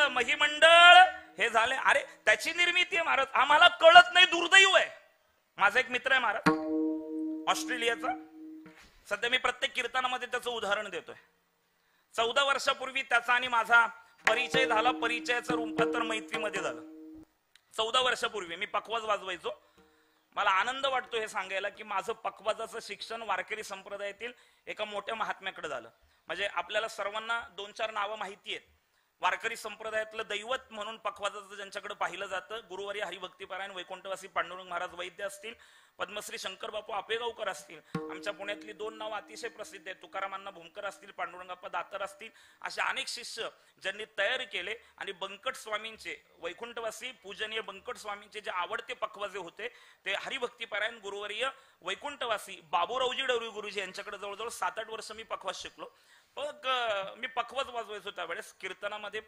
महिमंडळ हे झाले. अरे त्याची निर्मिती आहे महाराज, आम्हाला कळत नाही, दुर्दैव आहे. माझा एक मित्र आहे महाराज ऑस्ट्रेलियाचा, सध्या मी प्रत्येक कीर्तनामध्ये त्याचं उदाहरण देतोय. 14 वर्षापूर्वी त्याचा आणि माझा परिचय झाला. परिचयाचं रूपांतर मैत्रीमध्ये झालं. 14 वर्षापूर्वी मी पखवाज वाजवायचो. मला आनंद वाटतो हे सांगायला की माझं पखवाजाचं शिक्षण वारकरी संप्रदायातील एका मोठ्या महात्म्याकडे झालं. म्हणजे आपल्याला सर्वांना 2-4 नावं माहिती आहेत. वारकरी संप्रदायातलं दैवत म्हणून पखवाजाचं ज्यांच्याकडे पाहिलं जातं, गुरुवारी हरिभक्तीपरायण वैकुंठवासी पांडुरंग महाराज वैद्य असतील, पद्मश्री शंकर बापू आपेगावकर असतील. आमच्या पुण्यातली 2 नावं अतिशय प्रसिद्ध आहेत, तुकारामांना भूमकर असतील, पांडुरंगाप्पा दातर असतील. असे अनेक शिष्य ज्यांनी तयारी केले आणि बंकट स्वामींचे, वैकुंठवासी पूजनीय बंकट स्वामींचे जे आवडते पखवाजे होते ते हरिभक्तीपरायण गुरुवर्य वैकुंठवासी बाबूरावजी डवरी गुरुजी यांच्याकडे जवळजवळ 7-8 वर्ष मी पखवाज शिकलो. मग मी पखवाज वाजवायचो त्यावेळेस, कीर्तनामध्ये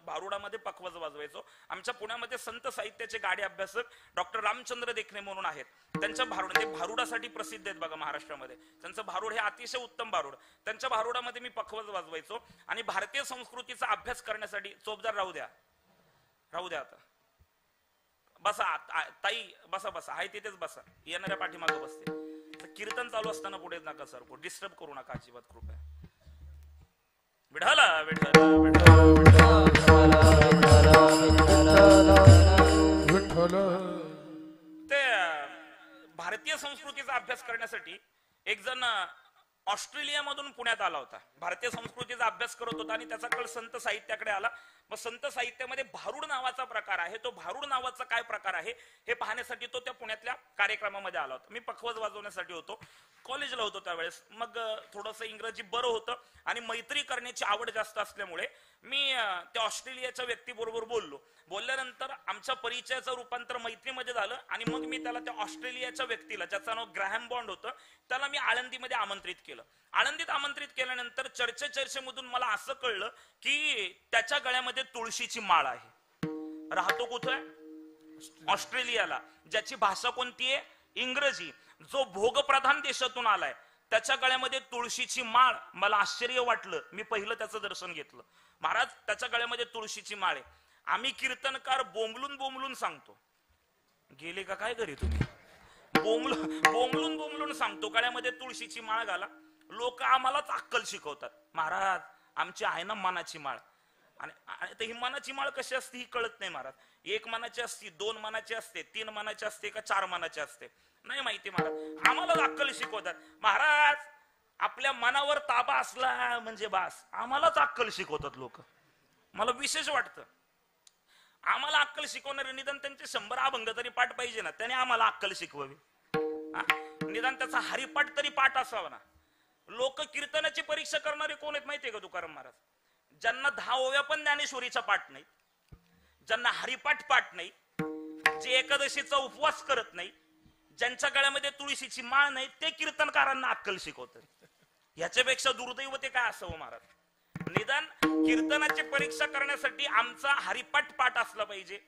भारुडामध्ये पखवाज वाजवायचो. आमच्या पुण्यामध्ये संत साहित्याचे गाडे अभ्यासक डॉक्टर रामचंद्र देखणे म्हणून आहेत, त्यांच्या भारुड ते भारुडासाठी प्रसिद्ध आहेत बघा महाराष्ट्रामध्ये. त्यांचं भारुड हे अतिशय उत्तम भारुड, त्यांच्या भारुडामध्ये मी पखवाज वाजवायचो. आणि भारतीय संस्कृतीचा अभ्यास करण्यासाठी चोपदार राहू द्या आता बसा ताई, बसा बसा, आहे तिथेच बसा, येणाऱ्या पाठीमागे बसते. कीर्तन चालू असताना पुढे नका सर, डिस्टर्ब करू नका अजिबात कृपया. विठाला विठाला ते भारतीय संस्कृतीचा अभ्यास करण्यासाठी एक जण ऑस्ट्रेलियामधून पुण्यात आला होता. भारतीय संस्कृतीचा अभ्यास करत होता आणि त्याचा कळ संत साहित्याकडे आला. मग संत साहित्यामध्ये भारुड नावाचा प्रकार आहे, तो भारुड नावाचा काय प्रकार आहे हे पाहण्यासाठी तो त्या पुण्यातल्या कार्यक्रमामध्ये आला होता. मी पखवाज वाजवण्यासाठी होतो, कॉलेजला होतो त्यावेळेस. मग थोडंसं इंग्रजी बरं होतं आणि मैत्री करण्याची आवड जास्त असल्यामुळे मी त्या ऑस्ट्रेलियाच्या व्यक्तीबरोबर बोललो. बोलल्यानंतर आमच्या परिचयाचं रूपांतर मैत्रीमध्ये झालं आणि मग मी त्याला त्या ऑस्ट्रेलियाच्या व्यक्तीला, ज्याचं नाव ग्रॅहम बॉन्ड होतं, त्याला मी आळंदीमध्ये आमंत्रित केलं. आळंदीत आमंत्रित केल्यानंतर चर्चेमधून मला असं कळलं की त्याच्या गळ्यामध्ये तुळशीची माळ आहे. राहतो कुठे? ऑस्ट्रेलियाला. ज्याची भाषा कोणती आहे? इंग्रजी. जो भोगप्रधान देशातून आलाय त्याच्या गळ्यामध्ये तुळशीची माळ. मला आश्चर्य वाटलं, मी पहिलं त्याचं दर्शन घेतलं. महाराज त्याच्या गळ्यामध्ये तुळशीची माळ आहे. आम्ही कीर्तनकार बोंबलून सांगतो, गेले का काय घरी तुम्ही? बोंबलून सांगतो गळ्यामध्ये तुळशीची माळ घाला. लोक आम्हालाच अक्कल शिकवतात. महाराज आमची आहे ना मनाची माळ. आणि ही मनाची माळ कशी असते ही कळत नाही महाराज. 1 मनाची असते, 2 मनाची असते, 3 मनाची असते का 4 मनाची असते नाही माहिती महाराज. आम्हालाच अक्कल शिकवतात. महाराज आपल्या मनावर ताबा असला म्हणजे बास, आम्हालाच अक्कल शिकवतात लोक. मला विशेष वाटतं, आम्हाला अक्कल शिकवणारे निदान त्यांचे 100 अभंग तरी पाठ पाहिजे ना, त्याने आम्हाला अक्कल शिकवावी. निदान त्याचा हरिपाठ तरी पाठ असावा ना. लोक कीर्तनाची परीक्षा करणारे कोण आहेत माहितीये का? तुकाराम महाराज. ज्यांना 10 ओव्या पण ज्ञानेश्वरीचा पाठ नाही, ज्यांना हरिपाठ पाठ नाही, जे एकादशीचा उपवास करत नाही, ज्यांच्या गळ्यामध्ये तुळशीची माळ नाही, ते कीर्तनकारांना अक्कल शिकवतात. याच्यापेक्षा दुर्दैव ते काय असावं महाराज. निदान कीर्तनाची परीक्षा करण्यासाठी आमचा हरिपाठ पाठ असला पाहिजे.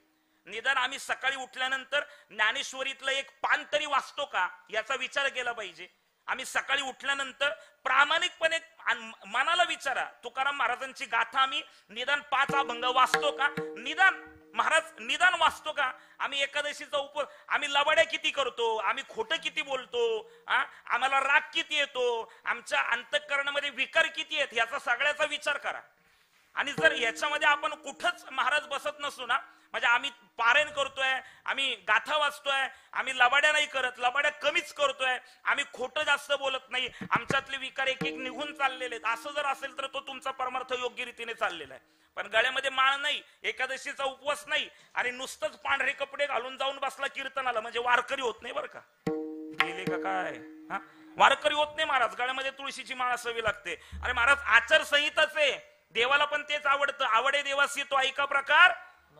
निदान आम्ही सकाळी उठल्यानंतर ज्ञानेश्वरीतलं एक पान तरी वाचतो का याचा विचार केला पाहिजे. आम्ही सकाळी उठल्यानंतर प्रामाणिकपणे मनाला विचारा, तुकाराम महाराजांची गाथा आम्ही निदान 5 अभंग वाचतो का? निदान वाचतो का? आम्ही एकादशीचा उपवास, आम्ही लबाड्या किती करतो, आम्ही खोटं किती बोलतो, आम्हाला राग किती येतो, आमच्या अंतःकरणामध्ये विकार किती आहेत, याचा सगळ्याचा विचार करा. आणि जर याच्यामध्ये आपण कुठंच महाराज बसत नसू ना, म्हणजे आम्ही पारायण करतोय, आम्ही गाथा वाचतोय, आम्ही लबाड्या नाही करत, लबाड्या कमीच करतोय, आम्ही खोटं जास्त बोलत नाही, आमच्यातले विकार एक निघून चाललेले आहेत, असं जर असेल तर तो तुमचा परमार्थ योग्य रीतीने चाललेला आहे. पण गळ्यामध्ये माळ नाही, एकादशीचा उपवास नाही आणि नुसतंच पांढरे कपडे घालून जाऊन बसला कीर्तनाला, म्हणजे वारकरी होत नाही बरं का. गेले का काय? वारकरी होत नाही महाराज. गळ्यामध्ये तुळशीची माळ असावी लागते. अरे महाराज आचारसंहिताच आहे, देवाला पण तेच आवडतं. आवडे देवासी तो ऐका प्रकार,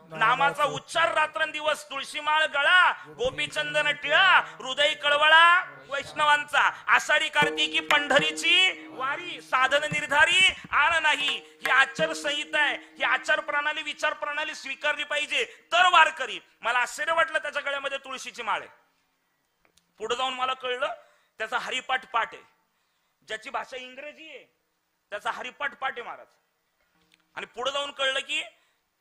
नामाचा उच्चार रात्रंदिवस, तुळशी माळ गळा, गोपीचंदन टिळा, हृदय कळवळा वैष्णवांचा, आषाढी कार्तिकी पंढरीची वारी, साधन निर्धारी आण नाही. ही आचारसंहिता आहे. ही आचार प्रणाली, विचार प्रणाली स्वीकारली पाहिजे तर वारकरी. मला आश्चर्य वाटलं त्याच्या गळ्यामध्ये तुळशीची माळ आहे. पुढे जाऊन मला कळलं त्याचा हरिपाठ पाठ आहे. ज्याची भाषा इंग्रजी आहे त्याचा हरिपाठ पाठ आहे महाराज. आणि पुढे जाऊन कळलं की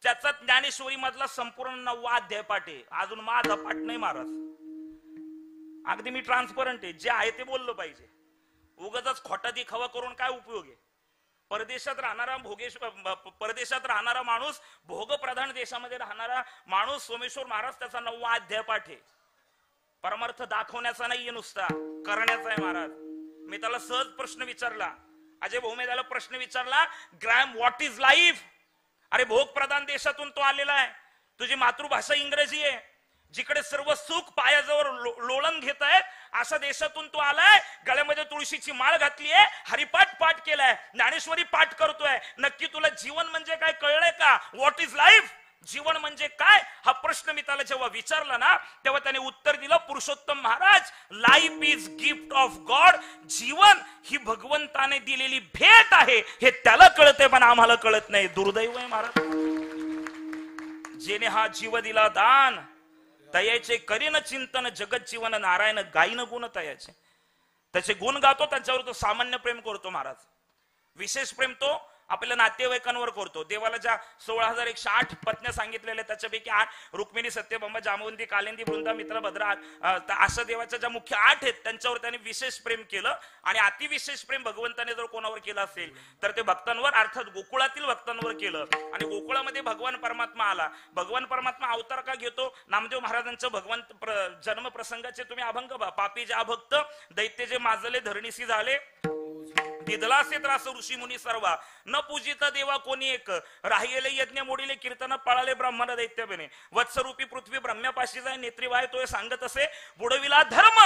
त्याचा ज्ञानेश्वरी मधला संपूर्ण 9वा अध्याय पाठ आहे. अजून माझा पाठ नाही महाराज. अगदी मी ट्रान्सपरंट आहे, जे आहे ते बोललं पाहिजे. उगाच खोटा दिखावा करून काय उपयोग आहे. परदेशात राहणारा माणूस, भोगप्रधान देशामध्ये राहणारा माणूस, सोमेश्वर महाराज त्याचा 9वा अध्याय पाठ आहे. परमार्थ दाखवण्याचा नाहीये, नुसता करण्याचा आहे महाराज. मी त्याला सहज प्रश्न विचारला, अजय भोमे त्याला प्रश्न विचारला, ग्रॅम व्हॉट इज लाईफ. अरे भोग प्रधान देशातून तो आलेला आहे, तुझी मातृभाषा इंग्रजी आहे, जिकडे सर्व सुख पायाजवळ लोळण घेत आहेत, अशा देशातून तो आलाय. गळ्यामध्ये तुळशीची माळ घातली आहे, हरिपाठ पाठ केलाय, ज्ञानेश्वरी पाठ करतोय. नक्की तुला जीवन म्हणजे काय कळलंय का? व्हॉट इज लाईफ, जीवन म्हणजे काय, हा प्रश्न मी त्याला जेव्हा विचारला ना, तेव्हा त्याने उत्तर दिलं, Purushottam Maharaj, life is gift of God. जीवन ही भगवंताने दिलेली भेट आहे, हे त्याला कळते पण आम्हाला कळत नाही. दुर्दैव आहे महाराज. जेने हा जीव दिला दान, तयाचे करीन चिंतन, जगत जीवन नारायण गायन गुण तयाचे. त्याचे गुण गातो, त्यांच्यावर तो सामान्य प्रेम करतो महाराज. विशेष प्रेम तो आपल्या नातेवाईकांवर करतो. देवाला ज्या 16,108 पत्न्या सांगितलेल्या, त्याच्यापैकी 8 रुक्मिणी, सत्यभामा, जामवंती, कालिंदी, वृंदा, मित्र, भद्रा, अशा देवाच्या ज्या मुख्य 8 आहेत त्यांच्यावर त्याने विशेष प्रेम केलं. आणि अतिविशेष प्रेम भगवंताने जर कोणावर केलं असेल तर ते भक्तांवर, अर्थात गोकुळातील भक्तांवर केलं. आणि गोकुळामध्ये भगवान परमात्मा आला. भगवान परमात्मा अवतार का घेतो? नामदेव महाराजांचं भगवान जन्म प्रसंगाचे तुम्ही अभंग पहा. पापी जे अभक्त, दैत्य जे माजले, धरणीसी झाले, दिदला असे त्रास ऋषी मुनी सर्वा, न पूजिता देवा कोणी एक, राहिलेले यज्ञ मोडीले, कीर्तन पळाले ब्राह्मण दैत्यबने, वत्सरूपी पृथ्वी ब्रह्म्यापाशी जाय, नेत्री वाय तोय सांगत असे, बुडविला धर्म,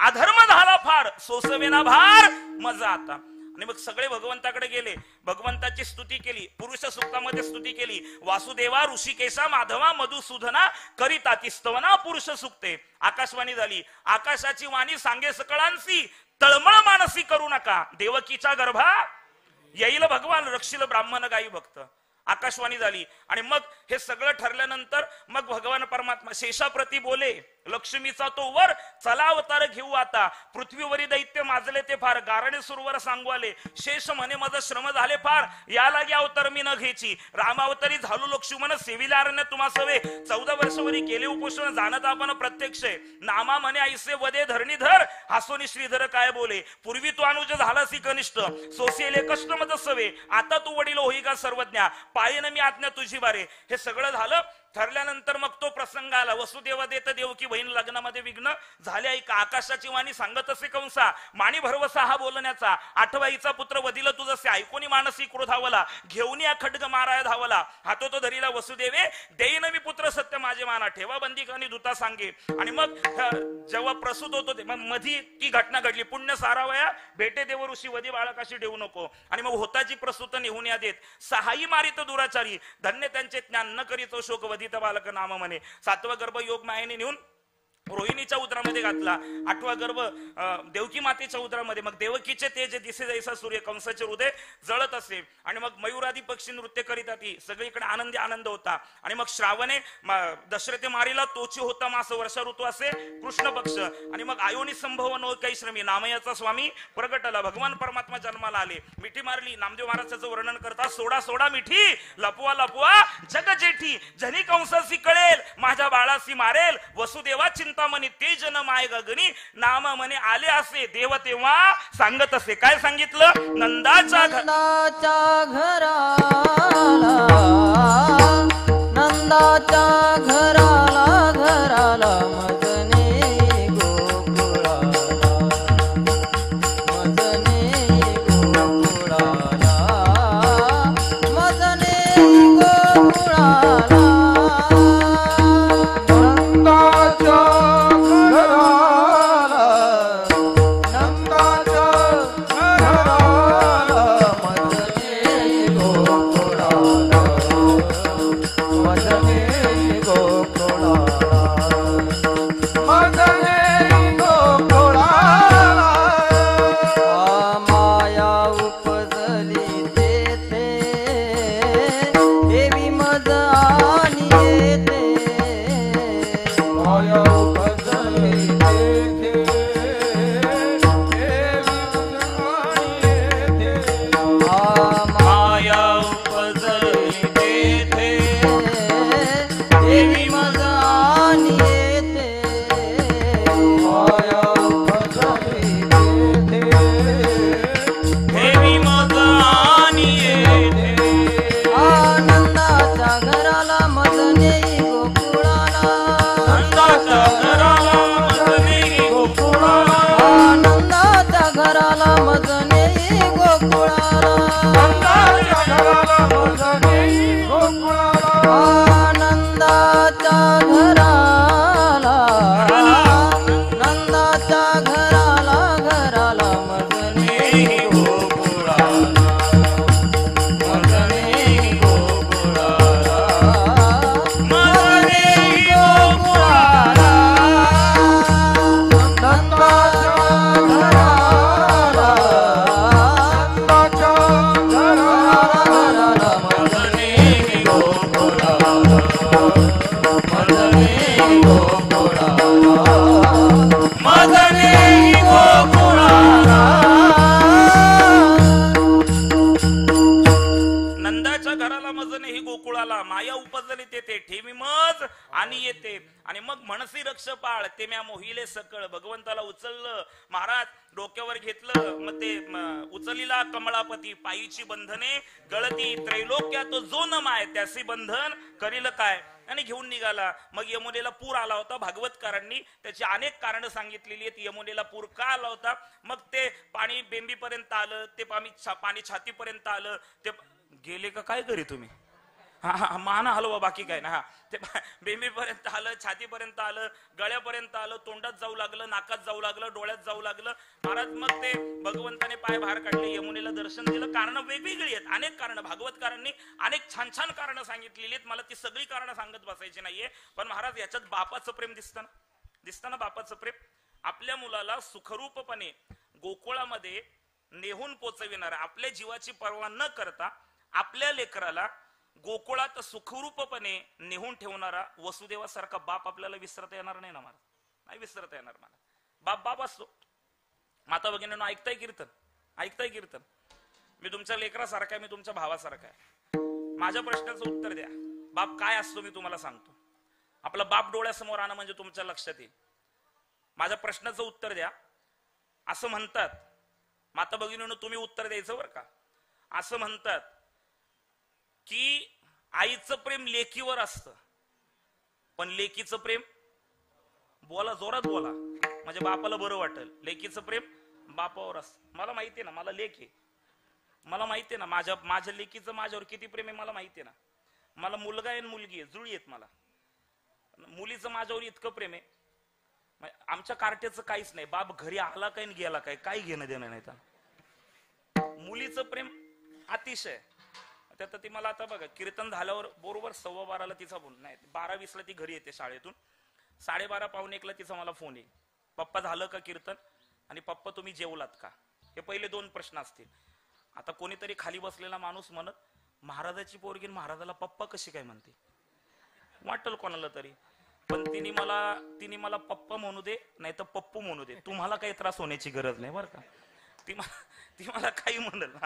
अधर्म झाला फार, सोसवेना भार मजा आता. आणि मग सगळे भगवंताकडे गेले, भगवंताची स्तुती केली, पुरुष सूक्तामध्ये स्तुती केली. वासुदेवा, ऋषिकेशा, माधवा, मधुसूदना, करिता ती स्तवना पुरुष सुक्ते. आकाशवाणी झाली, आकाशाची वाणी सांगे सकळांसी, तळमळ मानसी करू नका, देवकीच्या गर्भा येईल भगवान, रक्षिल ब्राह्मण गायी भक्त. आकाशवाणी झाली. आणि मग हे सगळं ठरल्यानंतर मग भगवान परमात्मा शेषाप्रती बोले, लक्ष्मीचा तो वर, चला अवतार घेऊ आता, पृथ्वीवरी दैत्य माजले ते फार, गारणे सुरवर सांगू आले, शेष म्हणे माझं श्रम झाले फार, या लागे अवतार मी न घ्यायची, रामावतारी झालो लक्ष्मण, सेविला अरण्य तुम्हा सवे, 14 वर्षवरी केले उपोषण, जाणत आपण प्रत्यक्ष, नामा म्हणे ऐसे वदे धरणीधर, हासोनी श्रीधर काय बोले, पूर्वी तू अनुज झालासी कनिष्ठ, सोसेले कष्ट मत सवे, आता तू वडील होई का सर्वज्ञा, पाळीन मी आज्ञा तुझी बारे. हे सगळं झालं. ठरल्यानंतर मग तो प्रसंग आला, वसुदेवा देत देवकी बहीण लग्नामध्ये विघ्न झाले ऐका, आकाशाची वाणी सांगत असे कंसा, माणी भरवसा हा बोलण्याचा, आठवाईचा पुत्र वदिल तुझसे, ऐकोनी मानसी क्रोधावला, घेऊन या खड्ग माराया धावला, हातो तो धरीला वसुदेवे, देईन मी पुत्र सत्य माझे माना, ठेवा बंदिकानी दूता सांगे. आणि मग जेव्हा प्रसूत होतो ते मधी ती घटना घडली, पुण्य सारावया भेटे देव ऋषी, वदी बाळकाशी देऊ नको. आणि मग होताची प्रसूत नेहून या देत, सहाई मारित दुराचारी, धन्य त्यांचे ज्ञान न करीतो शोक, वदित बालक नाम म्हणे. 7वा गर्भ योग मायेने नेऊन रोहिणीच्या उदरामध्ये घातला, 8वा गर्भ देवकी मातेच्या उदरामध्ये. मग देवकीचे तेज दिसे जैसा सूर्य, कंसाचे हृदय जळत असे. आणि मग मयूरादी पक्षी नृत्य करीत ती, सगळीकडे आनंदी आनंद होता. आणि मग श्रावणे दशरथे मारीला, तोची होता मास, वर्षा ऋतू असे कृष्ण पक्ष. आणि मग आयोनी संभव नो काही श्रमी, नामयाचा स्वामी प्रगटला, भगवान परमात्मा जन्माला आले. मिठी मारली, नामदेव महाराजांचं वर्णन करता, सोडा सोडा मिठी, लपवा लपवा जग जेठी, जनी कंसासी कळेल, माझ्या बाळासी मारेल, वसुदेवा चिंता मनी तेज न माय गगनी, नाम म्हणे आले असे देव तेव्हा सांगत असे. काय सांगितलं? नंदाच्या घराला, नंदाच्या घराला, घराला मदने गोकुळाला, मदने गोकुळाला, मदने गोकुळाला, मदने गोकुळाला नंदाच्या घराला मज नाही गोकुळाला माया उपजली तेथे ठेवी मज आणि येते आणि मग मनसी रक्ष पाळ ते म्या मोहिले सकळ भगवंताला उचललं महाराज डोक्यावर घेतलं मग ते उचलीला कमळापती पायीची बंधने गळती त्रैलोक्या तो जो न माय त्यासी बंधन करील काय आणि घेऊन निघाला. मग यमुनेला पूर आला होता. भागवतकारांनी त्याची अनेक कारण सांगितलेली आहेत. यमुनेला पूर का आला होता, मग ते पाणी बेंबीपर्यंत आलं, ते पाणी छातीपर्यंत आलं, ते गेले का काय करी तुम्ही हा मान हलवा बाकी काय ना. हा ते बेंबीपर्यंत आलं, छातीपर्यंत आलं, गळ्यापर्यंत आलं, तोंडात जाऊ लागलं, नाकात जाऊ लागलं, डोळ्यात जाऊ लागलं महाराज. मग ते भगवंताने पाय बाहेर काढले, यमुनेला दर्शन दिलं. कारण वेगवेगळी आहेत, अनेक कारण भागवतकारांनी अनेक छान छान कारण सांगितलेली आहेत. मला ती सगळी कारण सांगत बसायची नाहीये. पण महाराज याच्यात बापाचं प्रेम दिसतं ना बापाचं प्रेम. आपल्या मुलाला सुखरूपपणे गोकुळामध्ये नेहून पोचविणारा, आपल्या जीवाची पर्वा न करता आपल्या लेकराला गोकुळात सुखरूपपणे नेहून ठेवणारा वसुदेवासारखा बाप आपल्याला विसरता येणार नाही ना महाराज. नाही विसरता येणार मला. बाप असतो. माता भगिनींनो ऐकताय कीर्तन. मी तुमच्या लेकरासारखा आहे, मी तुमच्या भावासारखा आहे. माझ्या प्रश्नाचं उत्तर द्या. बाप काय असतो मी तुम्हाला सांगतो. आपला बाप डोळ्यासमोर आणं म्हणजे तुमच्या लक्षात येईल. माझ्या प्रश्नाचं उत्तर द्या. असं म्हणतात माता भगिनींनो, तुम्ही उत्तर द्यायचं बरं का. असं म्हणतात की आईचं प्रेम लेकीवर असतं, पण लेकीचं प्रेम, बोला जोरात बोला म्हणजे बापाला बरं वाटेल, लेकीचं प्रेम बापावर असतं. मला माहितीये ना, मला लेक आहे, मला माहितीये ना माझ्या लेकीचं माझ्यावर किती प्रेम आहे मला माहितीये ना. मला मुलगा आहे मुलगी आहे, जुळी आहेत मला. मुलीचं माझ्यावर इतकं प्रेम आहे, आमच्या कार्ट्याचं काहीच नाही. बाप घरी आला काय गेला काय काही घेणं देणं नाही. तर मुलीचं प्रेम अतिशय. त्यात ती मला आता बघा कीर्तन झाल्यावर बरोबर 12:15 तिचा फोन, नाही 12:20 ती घरी येते शाळेतून. 12:30 पावणे 1 तिचा मला फोन येईल, पप्पा झालं का कीर्तन, आणि पप्पा तुम्ही जेवलात का. हे पहिले 2 प्रश्न असतील. आता कोणीतरी खाली बसलेला माणूस म्हणत, महाराजाची पोरगी महाराजाला पप्पा कशी काय म्हणते, वाटल कोणाला तरी. पण तिने मला पप्पा म्हणू दे नाही तर पप्पू म्हणू दे, तुम्हाला काही त्रास होण्याची गरज नाही बरं का. ती मला काही म्हणल.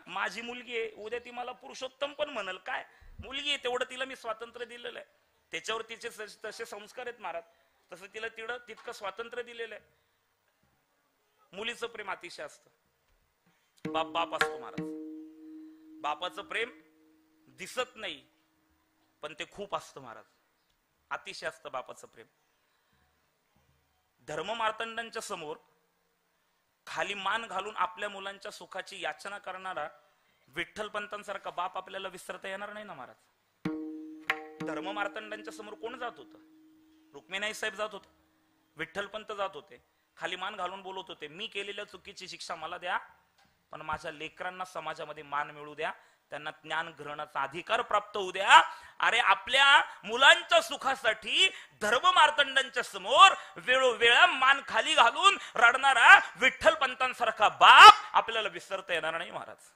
माझी मुलगी आहे, उद्या ती मला पुरुषोत्तम पण म्हणल. काय मुलगी आहे, तेवढं तिला मी स्वातंत्र्य दिलेलं आहे. त्याच्यावर तिचे तसे संस्कार आहेत महाराज, तसं तिला तितकं स्वातंत्र्य दिलेलं आहे. मुलीचं प्रेम अतिशय असतं. बाप असतो महाराज. बापाचं प्रेम दिसत नाही पण ते खूप असतं महाराज, अतिशय असतं बापाचं प्रेम. धर्ममार्तंडांच्या समोर खाली मान घालून आपल्या मुलांच्या सुखाची याचना करणारा विठ्ठलपंतांसारखा बाप आपल्याला विसरता येणार नाही ना महाराज. धर्ममार्तंडांच्या समोर कोण जात होतं, रुक्मिणी साहेब जात होते, विठ्ठलपंत जात होते, खाली मान घालून बोलत होते, मी केलेल्या चुकीची शिक्षा मला द्या, पण माझ्या लेकरांना समाजामध्ये मान मिळू द्या, त्यांना ज्ञान ग्रहणाचा अधिकार प्राप्त होऊ द्या. अरे आपल्या मुलांच्या सुखासाठी धर्ममार्तंडांच्या समोर वेळोवेळा मान खाली घालून रडणारा विठ्ठलपंतांसारखा बाप आपल्याला विसरता येणार नाही महाराज.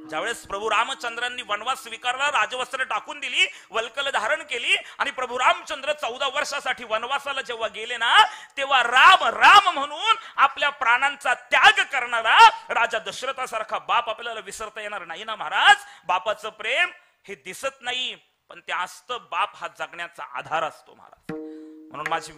ज्यावेळेस प्रभू रामचंद्रांनी वनवास स्वीकारला, राजवस्त्र टाकून दिली, वल्कल धारण केली आणि प्रभू रामचंद्र 14 वर्षासाठी वनवासाला जेव्हा गेले ना, तेव्हा राम राम म्हणून आपल्या प्राणांचा त्याग करणारा राजा दशरथासारखा बाप आपल्याला विसरता येणार नाही ना महाराज. बापाचं प्रेम हे दिसत नाही पण ते असतं. बाप हा जगण्याचा आधार असतो महाराज. म्हणून माझी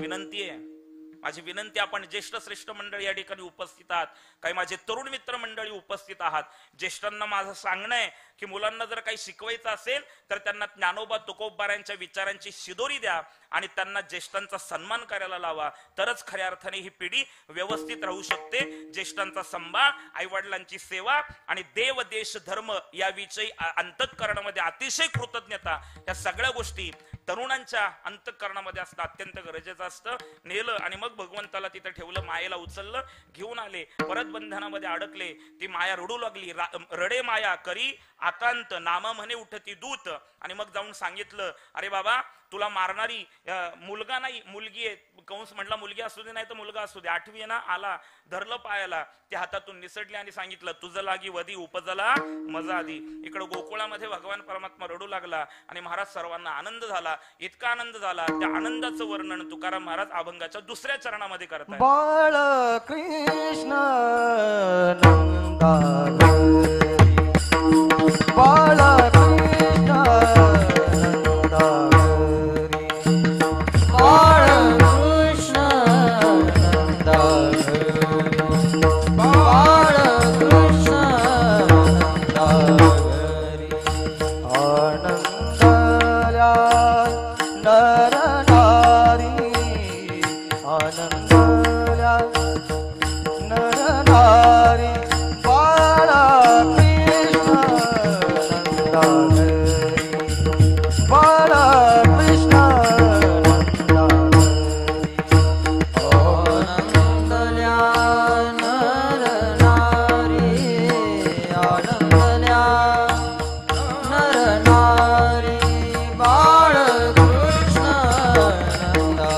विनंती आपण ज्येष्ठ श्रेष्ठ मंडळी या ठिकाणी उपस्थित आहात, काही माझे तरुण मित्र मंडळी उपस्थित आहात. ज्येष्ठांना माझं सांगणं आहे की मुलांना जर काही शिकवायचं असेल तर त्यांना ज्ञानोबा तुकोबारांच्या विचारांची शिदोरी द्या आणि त्यांना ज्येष्ठांचा सन्मान करायला लावा, तरच खऱ्या अर्थाने ही पिढी व्यवस्थित राहू शकते. ज्येष्ठांचा सांभाळ, आई वडिलांची सेवा आणि देव देश धर्म याविषयी अंतःकरणामध्ये अतिशय कृतज्ञता, या सगळ्या गोष्टी तरुणांच्या अंतःकरणामध्ये असणं अत्यंत गरजेचं असतं. नेलं आणि मग भगवंताला तिथे ठेवलं, मायेला उचललं, घेऊन आले, परत बंधनामध्ये अडकले. ती माया रडू लागली, रडे माया करी आकांत, नाम म्हणे उठती दूत. आणि मग जाऊन सांगितलं, अरे बाबा तुला मारणारी मुलगा नाही मुलगी आहे, कंस म्हटला मुलगी असू दे नाही तर मुलगा असू दे. 8वी आहे ना, आला धरलं पायाला, त्या हातातून निसटले आणि सांगितलं तुझं लागी वधी उपजला मजा आधी. इकडं गोकुळामध्ये भगवान परमात्मा रडू लागला आणि महाराज सर्वांना आनंद झाला. इतका आनंद झाला, त्या आनंदाचं वर्णन तुकाराम महाराज अभंगाच्या दुसऱ्या चरणामध्ये करतात. बाळ कृष्ण नंदा बाळ कृष्ण नंदा बाळ कृष्ण नंदा बाळ कृष्ण नंदा आनंदल्या नर नारी आनंदल्या नर नारी बाळ कृष्ण नंदा बाळ कृष्ण नंदा आनंदल्या नर नारी आनंदल्या नर नारी बाळ कृष्ण नंदा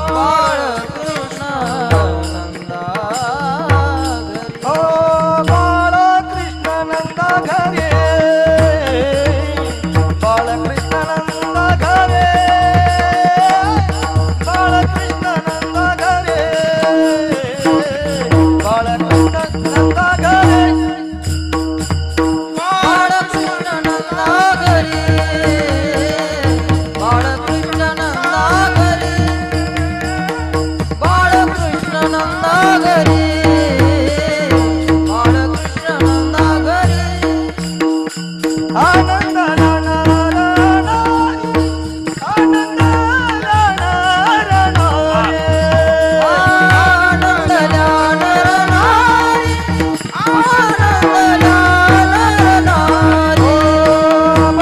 बाळ कृष्ण नंदा ओ बाळ कृष्ण नंदा घरे बाळ कृष्ण नंदा घरे बाळ कृष्ण नंदा घरे बाळ कृष्ण नंदा घरे बाळकृष्ण नंदा घरी बाळकृष्ण नंदा घरी बाळकृष्ण नंदा घरी बाळकृष्ण नंदा घरी आनंद आनंद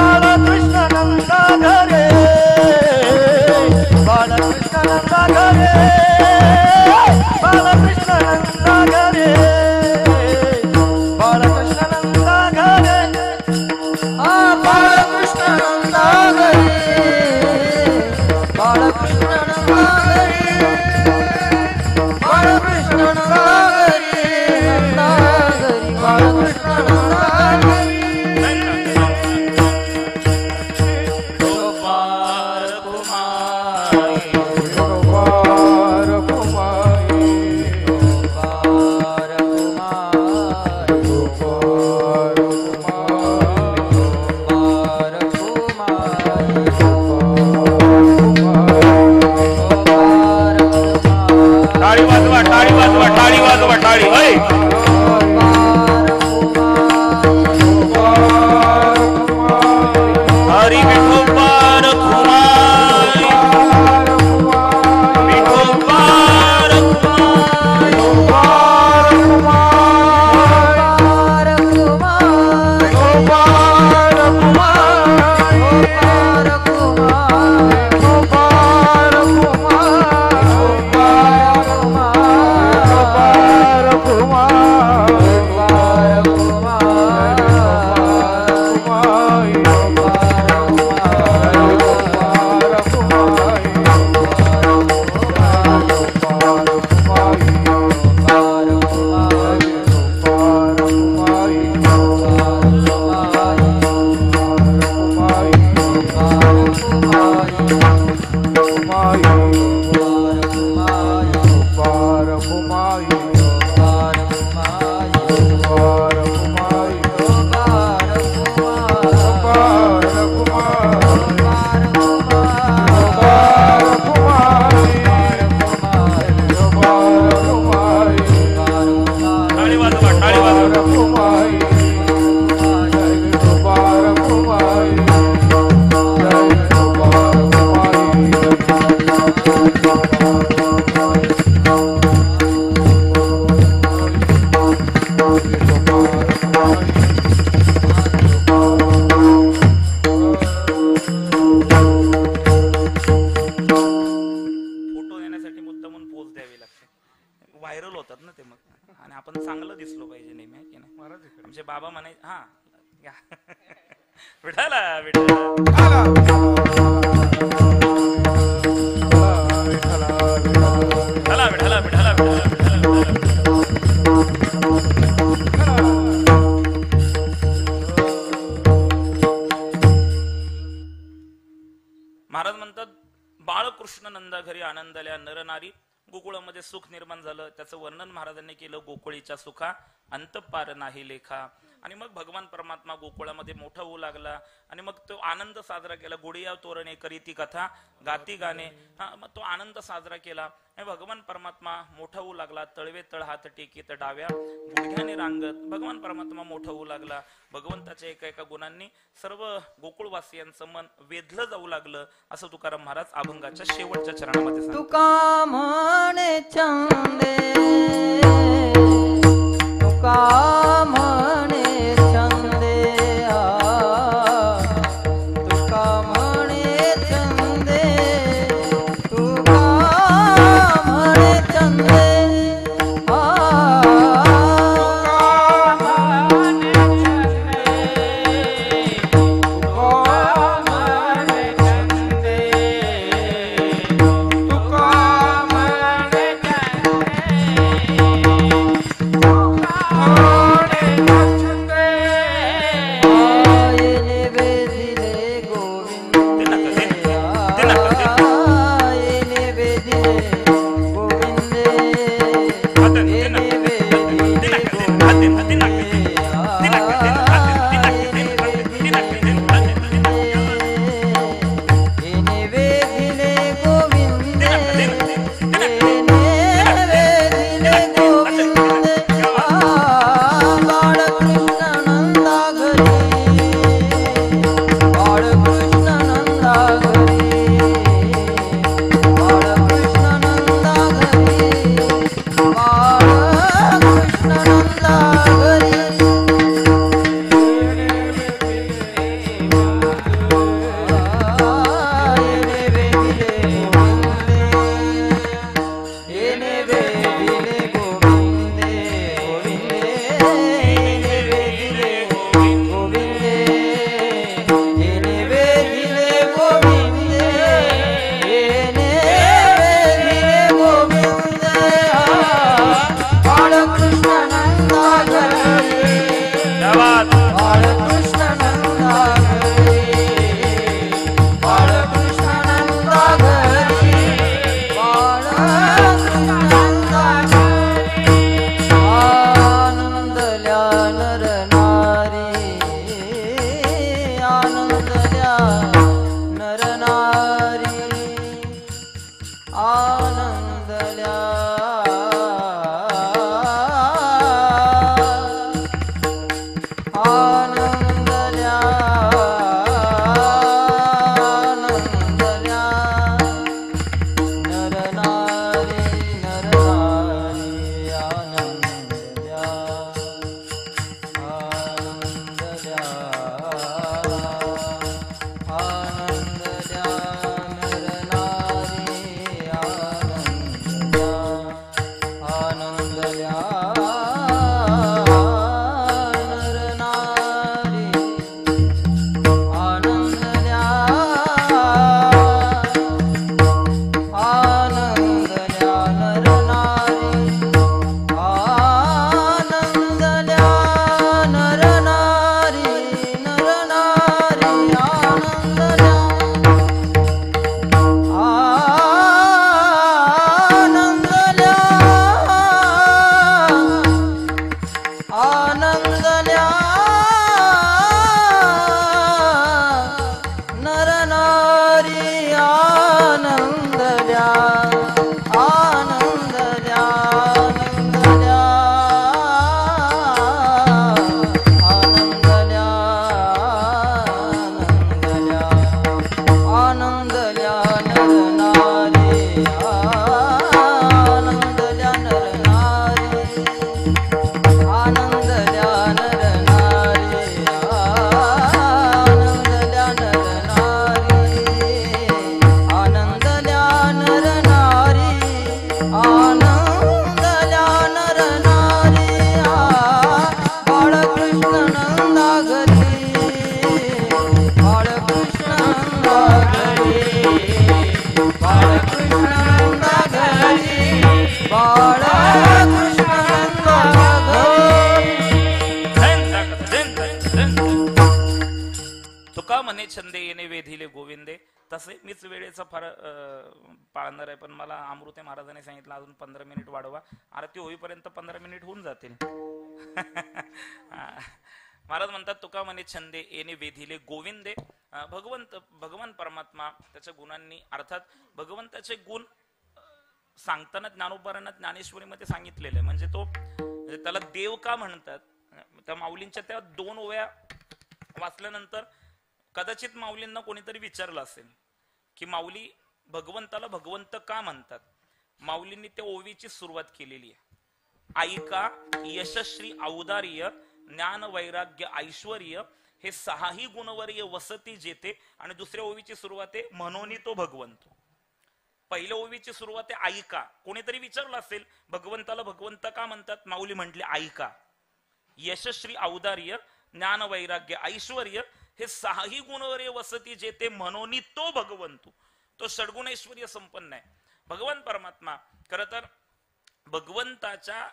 बाळकृष्ण नंदा घरे बाळकृष्ण नंदा घरे बाळकृष्ण नंदा घरे बाळकृष्ण नंदा घरे बाळकृष्ण नंदा घरे बाळकृष्ण नंदा घरे बाळकृष्ण नंदा घरे नंदा घरी बाळकृष्ण नंदा घरी गोपाल कुमारी गोपाल कुमारी गोपाल कुमारी गोपाल कुमारी टाळी वाजवा टाळी वाजवा टाळी वाजवा टाळी होय. हरी विठोबार कुमारी विठोबार व्हायरल होतात ना ते मग, आणि आपण चांगलं दिसलो पाहिजे नेहमी, की नाही. आमचे बाबा म्हणायचे हा विठाला विठाला विठाला विठाला विठाला महाराज म्हणतात बाळकृष्ण नंदा घरी आनंदाल्या नरनारी गोकुळामध्ये सुख निर्माण झालं. त्याचं वर्णन महाराजांनी केलं. गोकुळीच्या सुखा अंतपार नाही लेखा. आणि मग भगवान परमात्मा गोकुळामध्ये मोठा होऊ लागला आणि मग तो आनंद साजरा केला. गुडिया तोरणे करीती कथा गाती गाणे. मग तो आनंद साजरा केला. भगवान परमात्मा मोठा होऊ लागला. तळवे तळ हात टेकीत डाव्या गुडघ्याने रांगत भगवान परमात्मा मोठा होऊ लागला. भगवंताच्या एका एका गुणांनी सर्व गोकुळवासियांचं मन वेधलं जाऊ लागलं. असं तुकाराम महाराज अभंगाच्या शेवटच्या चरणामध्ये सांगतात. तुका म्हणे छंदे तुका म्हणे छंदे तुका म्हणे छंदे तुका म्हणे छंदे तुका तसे मीच वेळेचा फार पाळणार आहे, पण मला अमृते महाराजांनी सांगितलं अजून 15 मिनिट वाढवा, आरती होईपर्यंत 15 मिनिट होऊन जातील. महाराज म्हणतात तुका म्हणे छंदे येणे वेधिले गोविंदे. भगवान परमात्मा त्याच्या गुणांनी, अर्थात भगवंताचे गुण सांगताना ज्ञानोबारांना ज्ञानेश्वरीमध्ये सांगितलेले, म्हणजे त्याला देव का म्हणतात. त्या माऊलींच्या त्या 2 ओव्या वाचल्यानंतर कदाचित माऊलींना कोणीतरी विचारलं असेल की माऊली भगवंताला भगवंत का म्हणतात. माऊलींनी त्या ओवीची सुरुवात केलेली आहे. ऐका यशश्री औदार्य ज्ञान वैराग्य ऐश्वर्य हे 6ही गुणवर्य वसती जेते. आणि दुसऱ्या ओवीची सुरुवात आहे म्हणून तो भगवंत. पहिल्या ओवीची सुरुवात आहे ऐका. कोणीतरी विचारलं असेल भगवंताला भगवंत का म्हणतात. माऊली म्हटले ऐका यशश्री औदार्य ज्ञान वैराग्य ऐश्वर्य हे 6ही गुणवर्य वसती जेते म्हणून तो भगवंतू. तो षडगुणैश्वर्य संपन्न आहे भगवान परमात्मा. खर तर भगवंताच्या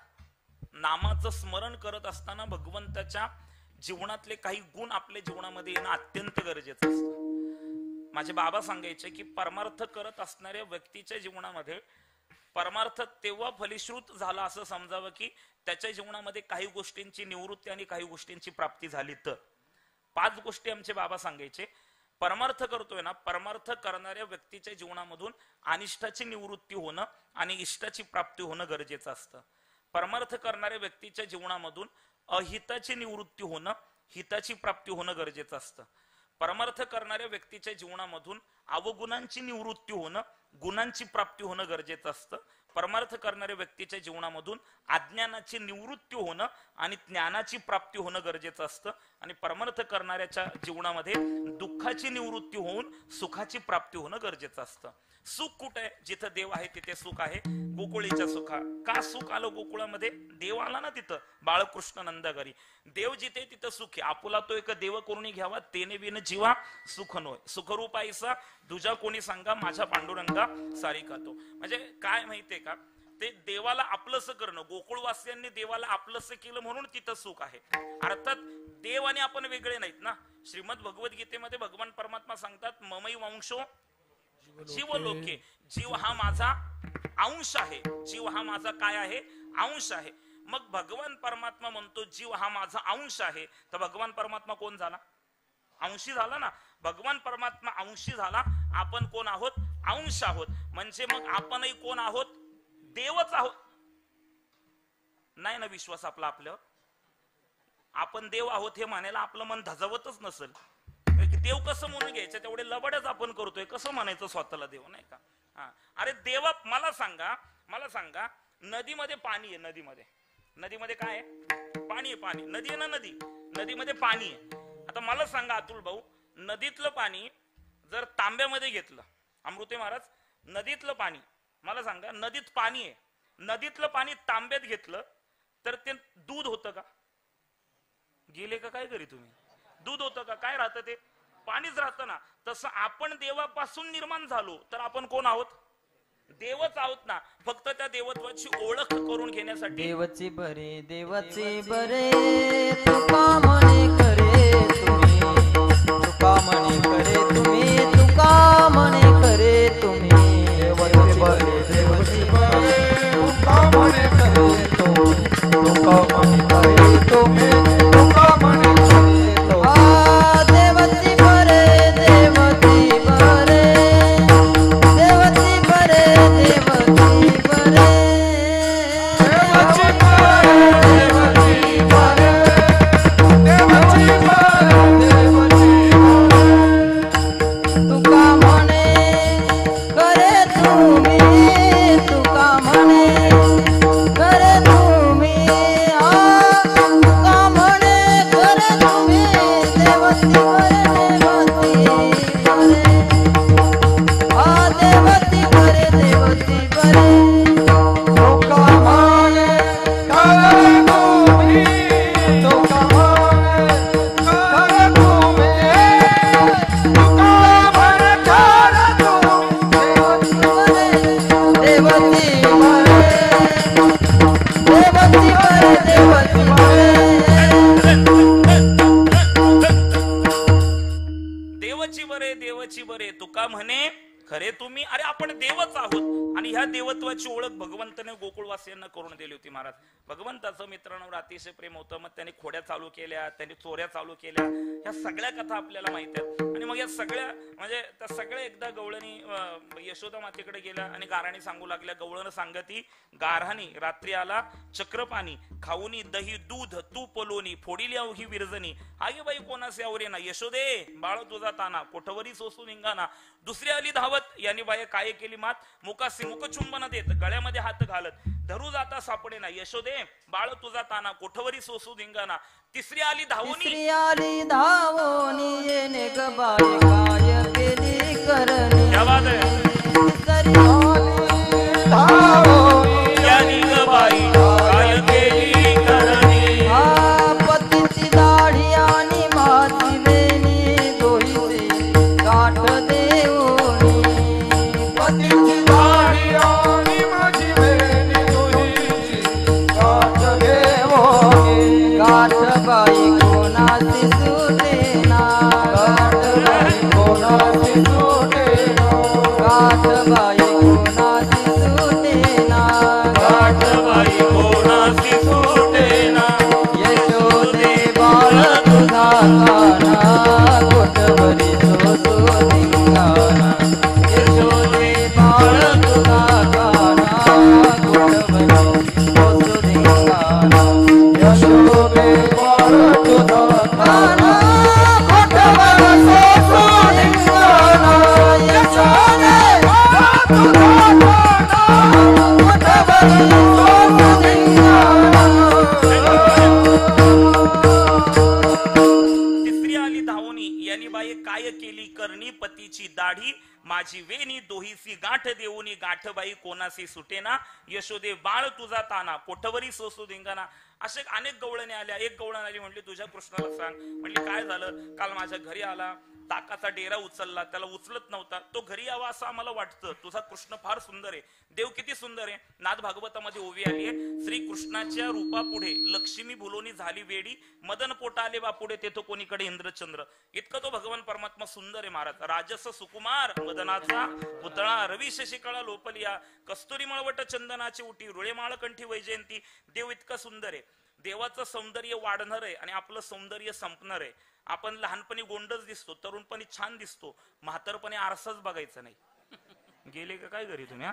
नामाचं स्मरण करत असताना भगवंताच्या जीवनातले काही गुण आपल्या जीवनामध्ये येणं अत्यंत गरजेचं असतं. माझे बाबा सांगायचे की परमार्थ करत असणाऱ्या व्यक्तीच्या जीवनामध्ये परमार्थ तेव्हा फलिश्रुत झाला असं समजावं की त्याच्या जीवनामध्ये काही गोष्टींची निवृत्ती आणि काही गोष्टींची प्राप्ती झाली. तर 5 गोष्टी आमचे बाबा सांगायचे. परमार्थ करतोय ना, परमार्थ करणाऱ्या व्यक्तीच्या जीवनामधून अनिष्टाची निवृत्ती होणं आणि इष्टाची प्राप्ती होणं गरजेचं असतं. परमार्थ करणाऱ्या व्यक्तीच्या जीवनामधून अहिताची निवृत्ती होणं, हिताची प्राप्ती होणं गरजेचं असतं. परमार्थ करणाऱ्या व्यक्तीच्या जीवनामधून अवगुणांची निवृत्ती होणं, गुणांची प्राप्ती होणं गरजेचं असतं. परमार्थ करणाऱ्या व्यक्तीच्या जीवनामधून अज्ञानाची निवृत्ती होणं आणि ज्ञानाची प्राप्ती होणं गरजेचं असतं. आणि परमार्थ करणाऱ्याच्या जीवनामध्ये दुःखाची निवृत्ती होऊन सुखाची प्राप्ती होणं गरजेचं असतं. सुख कुठे आहे? जिथं देव आहे तिथे सुख आहे. गोकुळीच्या सुखा का सुख आलं गोकुळामध्ये? देव आला ना तिथं, बाळकृष्ण नंदघरी. देव जिथे तिथं सुख आहे. आपुला तो एक देव करून घ्यावा तेने बिन जीवा सुख नोय. सुखरूप आईसा तुझा कोणी सांगा माझ्या पांडुरंगा सारिका तो. म्हणजे काय माहितीये का, ते देवाला आपलंसं करणं. गोकुळवासियांनी देवाला आपलंसं केलं म्हणून तिथं सुख आहे. अर्थात देव आणि आपण वेगळे नाहीत ना. श्रीमद भगवद्गीतेमध्ये भगवान परमात्मा सांगतात ममई वंशो जीवलोके. जीव हा माझा अंश आहे. जीव हा माझा काय आहे? अंश आहे. मग भगवान परमात्मा म्हणतो जीव हा माझा अंश आहे, तर भगवान परमात्मा कोण झाला? अंशी झाला ना. भगवान परमात्मा अंशी झाला, आपण कोण आहोत? अंश आहोत. म्हणजे मग आपणही कोण आहोत? देवच आहोत. नाही ना विश्वास आपला आपल्यावर? आपण देव आहोत हे म्हणायला आपलं मन धजावतच नसेल. देव कसं म्हणून घ्यायचं? तेवढे लबडच आपण करतोय. कसं म्हणायचं स्वतःला देव? नाही का? अरे देवा मला सांगा नदीमध्ये पाणी आहे. नदीमध्ये काय आहे? पाणी आहे. पाणी नदी आहे ना. नदीमध्ये पाणी आहे. आता मला सांगा अतुल भाऊ, नदीतलं पाणी जर तांब्यामध्ये घेतलं, अमृते महाराज, नदीतलं पाणी मला सांगा, नदीत पाणी आहे, नदीतलं पाणी तांब्यात घेतलं तर ते दूध होतं का? गेले का काय करी तुम्ही? दूध होतं का? काय राहतं? ते पाणीच राहतं ना. तसं आपण देवापासून निर्माण झालो तर आपण कोण आहोत? देवच आहोत ना. फक्त त्या देवत्वाची ओळख करून घेण्यासाठी देवची बरे तुका म्हणे करे तुम्ही, तुका म्हणे करे तुम्ही, तुका म्हणे करे तुम्ही. देवची बरे तुका म्हणे करे तुम्ही, तुका म्हणे करे तुम्ही, तुका म्हणे करे तुम्ही. देवची बरे देवची बरे देवची बरे देवची बरे तुका म्हणे खरे तुम्ही, अरे आपण देवच आहोत. आणि ह्या देवत्वाची ओळख भगवंताने गोकुळवासियांना करून दिली होती महाराज. भगवंताचं मित्रांवर अतिशय प्रेम होतं. मग त्यांनी खोड्या चालू केल्या, त्यांनी चोऱ्या चालू केल्या, ह्या सगळ्या कथा आपल्याला माहिती आहेत. आणि मग या सगळ्या म्हणजे त्या सगळ्या एकदा गवळणी यशोदा मातेकडे गेल्या आणि गाराणी सांगू लागल्या. गवळण सांगती गारहानी रात्री आला चक्रपाणी, खाऊनी दही दूध तूप लोणी, फोडिली ही विरजनी, आगे बाई कोणासे आवरे ना, यशोदे बाळ तुझा ताना, कोठवरी सोसू निंगाना. दुसरी आली धावत, याने बाई काय केली मात, मुखासी मुखचुंबन देत, गळ्यामध्ये हात घालत, धरू जाता सापडे ना, यशोदे बाळ तुझा ताना, कोठवरी सोसू निंगाना. तिसरी आली धावोनी येणे ग बाई काय केली करणी. क्या बात है. तिसरी आली धावोनी यानी ग बाई काय केली करणी. पतीची दाढी आणि माझी वेणी दोहीची गाठ देऊनी. पतीची दाढी आणि माझी वेणी दोहीची गाठ देवोनी. गाठ बाई कोणाची सुटेना, गाठ बाई कोणाची सुटेना. गाठ बाई कोणाची सुटेना. गाठ बाई कोणाची सुटेना. यशोदे बाळ तुझा काना, कोठवरी सोसू धिंगाणा. यशोदे बाळ तुझा काना, कोठवरी सोसू धिंगाणा. यशोदे बाळ तुझा काना, कोठवरी सोसू धिंगाणा. यशोदे बाळ तुझा काना, कोठवरी सोसू धिंगाणा. तिसरी आली धावोनी, यानी बाई काय केली करणी. पतीची दाढी माझी वेणी दोहीसी गाठ देऊनी. गाठबाई कोणासी सुटेना, यशोदे बाळ तुझा ताना, कोठवरी सोसू धिंगाणा. असे अनेक गवळणी आल्या. एक गवळण आली, म्हणली तुझ्या कृष्णाला सांग. म्हणली काय झालं, काल माझ्या घरी आला, ताकाचा डेरा उचलला, त्याला उचलत नव्हता, तो घरी यावा असं आम्हाला वाटतं. तुझा कृष्ण फार सुंदर आहे, देव किती सुंदर आहे. नाथ भागवतामध्ये ओवी आली आहे, श्री कृष्णाच्या रूपापुढे लक्ष्मी भुलोनी झाली वेडी, मदन पोटा आले बापुढे तेथो कोणीकडे इंद्रचंद्र. इतकं तो भगवान परमात्मा सुंदर आहे महाराज. राजस सुकुमार मदनाचा पुतळा, रवी शशिकळा लोपलिया, कस्तुरी मळवट चंदनाची उटी, रुळेमाळ कंठी वैजयंती. देव इतका सुंदर आहे. देवाचं सौंदर्य वाढणार आहे आणि आपलं सौंदर्य संपणार आहे. आपण लहानपणी गोंडच दिसतो, तरुणपणी छान दिसतो, म्हातारपणी आरसाच बघायचं नाही. गेले का काय घरी तुम्ही?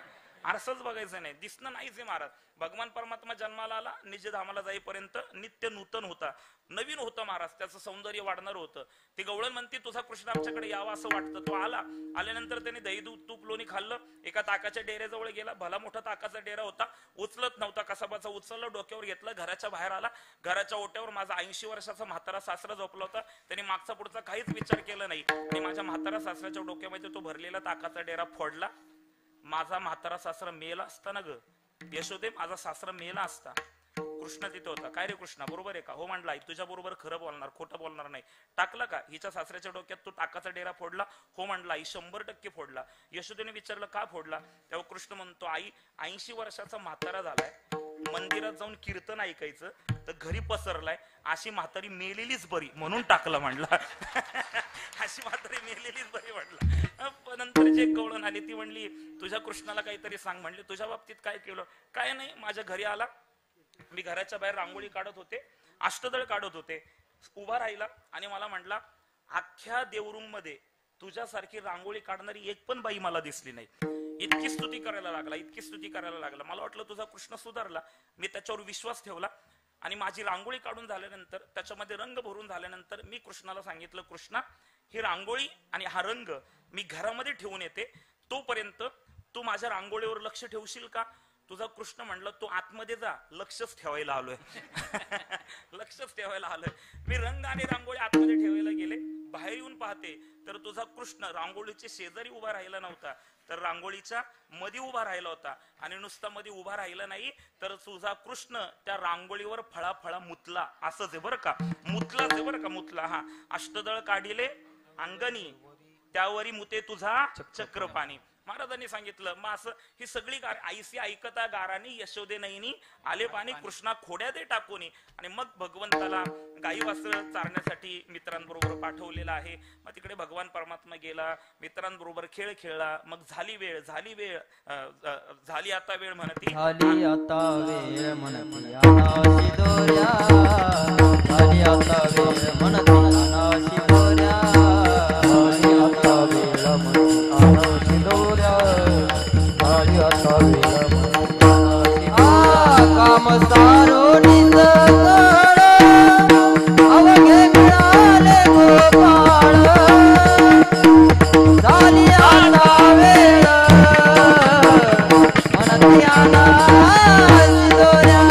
आरसाच बघायचं नाही, दिसणं नाहीच आहे महाराज. भगवान परमात्मा जन्माला आला, निज धामाला जाईपर्यंत नित्य नूतन होता, नवीन होता महाराज. त्याचं सौंदर्य वाढणार होतं. ती गवळण म्हणते तुझा कृष्ण आमच्याकडे यावा असं वाटतं. तो आला. आल्यानंतर त्याने दही दूध तूप लोणी खाल्लं. एका ताकाच्या डेऱ्याजवळ गेला. भला मोठा ताकाचा डेरा होता, उचलत नव्हता. कसाबाचा उचललं, डोक्यावर घेतलं, घराच्या बाहेर आला. घराच्या ओट्यावर माझा 80 वर्षाचा म्हातारा सासरा झोपला होता. त्याने मागचा पुढचा काहीच विचार केला नाही आणि माझ्या म्हातारा सासऱ्याच्या डोक्यामध्ये तो भरलेला ताकाचा डेरा फोडला. माझा म्हातारा सासरा मेला असता ना ग यशोदे, माझा सासरा मेला असता. कृष्ण तिथे होता. काय रे कृष्णा, बरोबर आहे का? हो म्हणला. तुझ्या बरोबर खरं बोलणार, खोटं बोलणार नाही. टाकलं का? हिच्या सासऱ्याच्या डोक्यात तो टाकाचा डेरा फोडला. हो म्हणला. आई 100% फोडला. यशोदेने विचारलं का फोडला? तेव्हा कृष्ण म्हणतो, आई 80 वर्षाचा म्हातारा झालाय, मंदिरात जाऊन कीर्तन ऐकायचं तर घरी पसरलाय, अशी म्हातारी मेलेलीच बरी म्हणून टाकलं म्हणला. अशी म्हातारी मेलेलीच बरी म्हणला. नंतर जे गवळण आली ती म्हणली तुझ्या कृष्णाला काहीतरी सांग. म्हणले तुझ्या बाबतीत काय केलं? काय नाही, माझ्या घरी आला, मी घराच्या बाहेर रांगोळी काढत होते, अष्टदळ काढत होते, उभा राहिला आणि मला म्हटला अख्ख्या देवरूम मध्ये तुझ्यासारखी रांगोळी काढणारी एक पण बाई मला दिसली नाही. इतकी स्तुती करायला लागला, इतकी स्तुती करायला लागला. मला वाटलं तुझा कृष्ण सुधारला. मी त्याच्यावर विश्वास ठेवला आणि माझी रांगोळी काढून झाल्यानंतर, त्याच्यामध्ये रंग भरून झाल्यानंतर मी कृष्णाला सांगितलं, कृष्णा ही रांगोळी आणि हा रंग मी घरामध्ये ठेवून येते, तोपर्यंत तू माझ्या रांगोळीवर लक्ष ठेवशील का? तुझा कृष्ण म्हणलं तू आतमध्ये जा, लक्षच ठेवायला आलोय. लक्षच ठेवायला आलोय. मी रंग आणि रांगोळी आतमध्ये ठेवायला गेले. बाहेर येऊन पाहते तर तुझा कृष्ण रांगोळीच्या शेजारी उभा राहिला नव्हता, तर रांगोळीच्या मध्ये उभा राहिला होता. आणि नुसता मध्ये उभा राहिला नाही, तर तुझा कृष्ण त्या रांगोळीवर फळा मुतला. असंच आहे बरं का, मुतलाच आहे बरं का, मुतला. हा, अष्टदळ काढिले अंगणी, त्यावरी मुते तुझा चक्रपाणी. महाराजांनी सांगितलं मग असं ही सगळी आईसी ऐकता गारानी यशोदे नैनी आले पाणी कृष्णा खोड्या दे टाकूनी. आणि मग भगवंताला गाई वासर चारण्यासाठी मित्रांबरोबर पाठवलेलं आहे. मग तिकडे भगवान परमात्मा गेला, मित्रांबरोबर खेळ खेळला. मग झाली वेळ झाली आता वेळ म्हणती, झाली आता वेळ म्हणती अनाशी दोऱ्या, झाली आता वेळ म्हणती अनाशी दोऱ्या, झाली आता वेळ म्हणती अनाशी दोऱ्या, झाली आता वेळ म्हणती अनाशी काम सारोनीच कळ अवघे मिळाले गोपाळ, झाली आता वेळ म्हणती अनाशी दोऱ्या,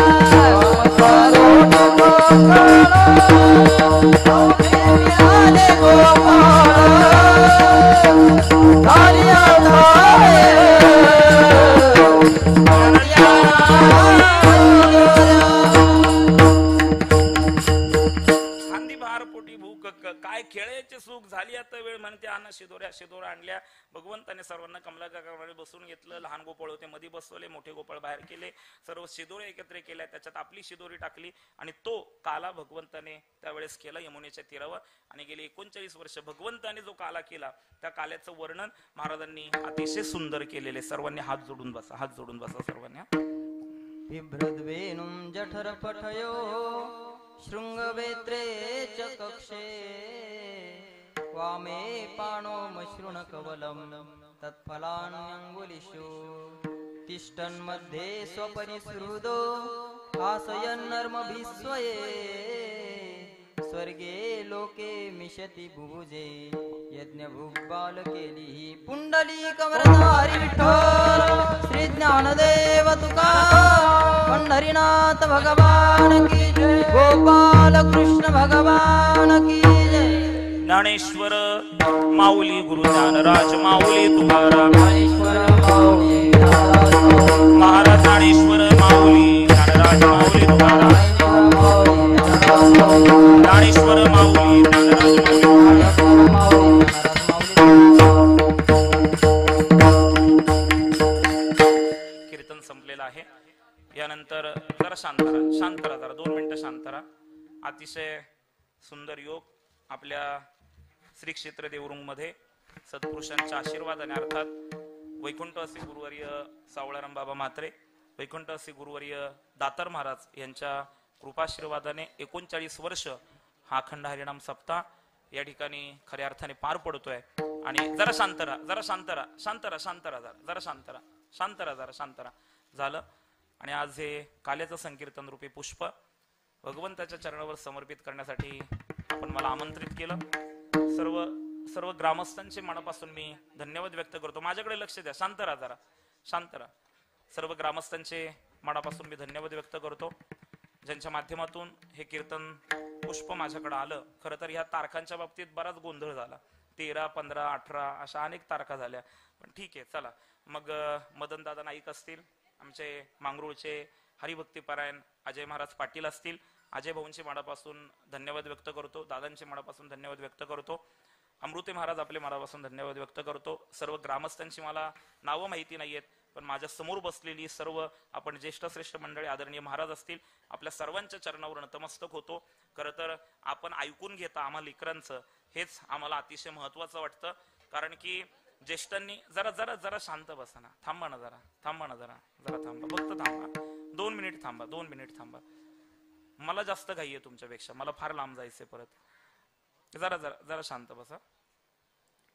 अवघे मिळाले गोपाळ, झाली आता वेळ खांदी बहार पोटी भूक काय खेळायचे सुख, झाली आता वेळ म्हणते अन्न शिदोऱ्या आणल्या. भगवंताने सर्वांना कमलाकारामध्ये बसून घेतलं. लहान गोपाळ होते मध्ये बसवले, मोठे गोपाळ बाहेर केले, सर्व शिदोऱ्या एकत्र केल्या, त्याच्यात आपली शिदोरी टाकली आणि तो काला भगवंताने त्यावेळेस केला यमुनेच्या तीरावर. आणि गेली 39 वर्ष भगवंताने जो काला केला त्या काल्याचं वर्णन महाराजांनी अतिशय सुंदर केलेले. सर्वांनी हात जोडून बसा सर्वांनी. बिभ्रद्वेणुं जठर पठयो शृंगवेत्रे च कक्षे, वामे पाणो मशृण कवलं तत्फलान्यंगुलिषु, तिष्ठन् मध्ये स्वपरिसृदो हासयन्नर्मभिस्वये, स्वर्गे लोके मिशति भुभुजे यज्ञ भुग्बाल केली, पुंडली कमरधारी विठ्ठल श्री ज्ञानदेव तुकाराम, पंढरीनाथ भगवान की जय, गोपाल कृष्ण भगवान की जय. ज्ञानेश्वर माऊली गुरु ज्ञानराज माऊली तुकाराम, महाराज ज्ञानेश्वर माऊली ज्ञानराज माऊली तुकाराम, ज्ञानेश्वर माऊली ज्ञानराज माऊली. कीर्तन संपलेलं आहे. यानंतर जरा शांत राहा जरा 2 मिनिटं शांत राहा. अतिशय सुंदर योग आपल्या श्री क्षेत्र देवरुंग मध्ये सत्पुरुषांच्या आशीर्वादाने, अर्थात वैकुंठवासी गुरुवर्य सावळाराम बाबा म्हात्रे, वैकुंठवासी गुरुवर्य दातार महाराज यांच्या कृपाशीर्वादाने 39 वर्ष हा अखंड हरिनाम सप्ताह या ठिकाणी खऱ्या अर्थाने पार पडतोय. आणि जरा शांत राहा झालं. आणि आज हे काल्याचं संकीर्तन रूपी पुष्प भगवंताच्या चरणावर समर्पित करण्यासाठी आपण मला आमंत्रित केलं. सर्व ग्रामस्थांचे मनापासून मी धन्यवाद व्यक्त करतो. माझ्याकडे लक्ष द्या, शांत राहा. सर्व ग्रामस्थांचे मनापासून मी धन्यवाद व्यक्त करतो, ज्यांच्या माध्यमातून हे कीर्तन पुष्प माझ्याकडे आलं. खरं तर ह्या तारखांच्या बाबतीत बराच गोंधळ झाला. 13, 15, 18 अशा अनेक तारखा झाल्या, पण ठीक आहे चला. मग मदन दादा नाईक असतील, आमचे मांगरूळचे हरिभक्तीपरायण अजय महाराज पाटील असतील, अजय भाऊंचे मनापासून धन्यवाद व्यक्त करतो. दादांचे मनापासून धन्यवाद व्यक्त करतो. अमृते महाराज आपले मनापासून धन्यवाद व्यक्त करतो. सर्व ग्रामस्थांची मला नावं माहिती नाहीयेत, पण माझ्या समोर बसलेली सर्व आपण ज्येष्ठ श्रेष्ठ मंडळी आदरणीय महाराज असतील, आपल्या सर्वांच्या चरणावर नतमस्तक होतो. खरं तर आपण ऐकून घेता आम्हाला लेकरांचं, हेच आम्हाला अतिशय महत्वाचं वाटतं. कारण की ज्येष्ठांनी जरा शांत बसा ना, थांबा ना जरा फक्त थांबा. 2 मिनिट थांबा. मला जास्त घाई आहे तुमच्यापेक्षा, मला फार लांब जायचंय परत. जरा शांत बसा.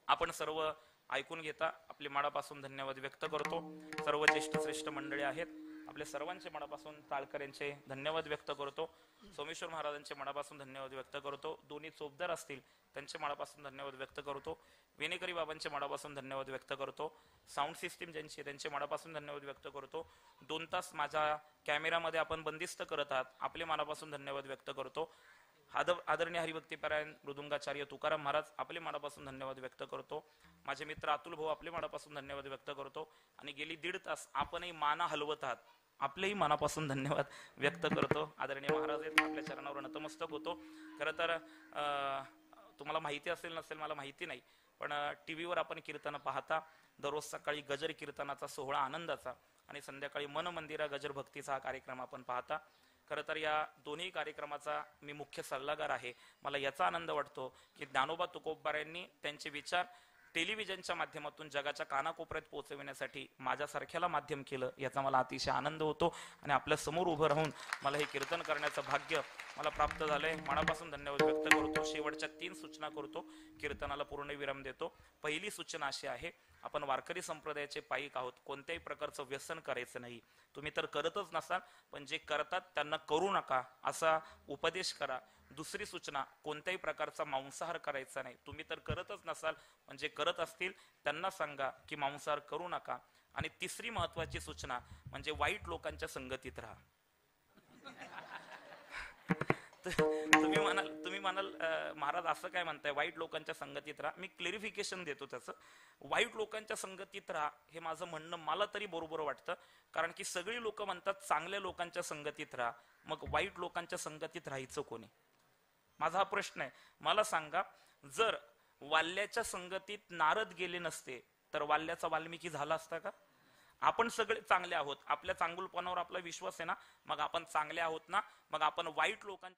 आपण सर्व ऐकून घेता आपले मनापासून धन्यवाद व्यक्त करतो. सर्व ज्येष्ठ श्रेष्ठ मंडळी आहेत, आपल्या सर्वांचे मनापासून ताळकर यांचे धन्यवाद व्यक्त करतो. सोमेश्वर महाराजांचे मनापासून धन्यवाद व्यक्त करतो. दोन्ही चोपदार असतील त्यांचे मनापासून धन्यवाद व्यक्त करतो. वेणेकरी बाबांचे मनापासून धन्यवाद व्यक्त करतो. साऊंड सिस्टीम ज्यांची त्यांचे मनापासून धन्यवाद व्यक्त करतो. 2 तास माझ्या कॅमेरामध्ये आपण बंदिस्त करत आहात, आपले मनापासून धन्यवाद व्यक्त करतो. आदरणीय हरिभक्तीपरायण मृदुंगाचार्य तुकाराम महाराज आपले मनापासून धन्यवाद व्यक्त करतो. माझे मित्र अतुल भाऊ आपले मनापासून धन्यवाद व्यक्त करतो. आणि गेली 1.5 तास आपणही माना हलवत आहात, आपलेही मनापासून धन्यवाद व्यक्त करतो. आदरणीय महाराज आहेत, आपल्या चरणावर नतमस्तक होतो. खरं तर तुम्हाला माहिती असेल नसेल मला माहिती नाही, पण टीव्हीवर आपण कीर्तन पाहता, दररोज सकाळी गजर कीर्तनाचा सोहळा आनंदाचा आणि संध्याकाळी मन मंदिरा गजर भक्तीचा हा कार्यक्रम आपण पाहता. खरं तर या दोन्ही कार्यक्रमाचा मी मुख्य सल्लागार आहे. मला याचा आनंद वाटतो की ज्ञानोबा तुकोबार यांनी त्यांचे विचार टेलिव्हिजनच्या माध्यमातून जगाच्या कानाकोपऱ्यात पोहोचविण्यासाठी माझ्यासारख्याला माध्यम केलं, याचा मला अतिशय आनंद होतो. आणि आपल्या समोर उभं राहून मला हे कीर्तन करण्याचं भाग्य मला प्राप्त झालंय. मनापासून धन्यवाद व्यक्त करतो. शेवटच्या 3 सूचना करतो, कीर्तनाला पूर्णविराम देतो. पहिली सूचना अशी आहे, आपण वारकरी संप्रदायाचे पायिक आहोत. कोणत्याही प्रकारचं व्यसन करायचं नाही. तुम्ही तर करतच नसाल, पण जे करतात त्यांना करू नका असा उपदेश करा. दुसरी सूचना, कोणत्याही प्रकारचा मांसाहार करायचा नाही. तुम्ही तर करतच नसाल, पण जे करत असतील त्यांना सांगा की मांसाहार करू नका. आणि तिसरी महत्वाची सूचना म्हणजे वाईट लोकांच्या संगतीत राहा. तुम्ही म्हणाल महाराज असं काय म्हणताय, वाईट लोकांच्या संगतीत राहा. मी क्लेरिफिकेशन देतो त्याचं. वाईट लोकांच्या संगतीत राहा हे माझं म्हणणं मला तरी बरोबर वाटतं, कारण की सगळी लोक म्हणतात चांगल्या लोकांच्या संगतीत राहा, मग वाईट लोकांच्या संगतीत राहायचं कोणी? माझा हा प्रश्न आहे. मला सांगा, जर वाल्याच्या संगतीत नारद गेले नसते तर वाल्याचा वाल्मिकी झाला असता का? आपण सगळे चांगले आहोत, आपल्या चांगुलपणावर आपला विश्वास आहे ना, मग आपण चांगले आहोत ना, मग आपण वाईट लोकांच्या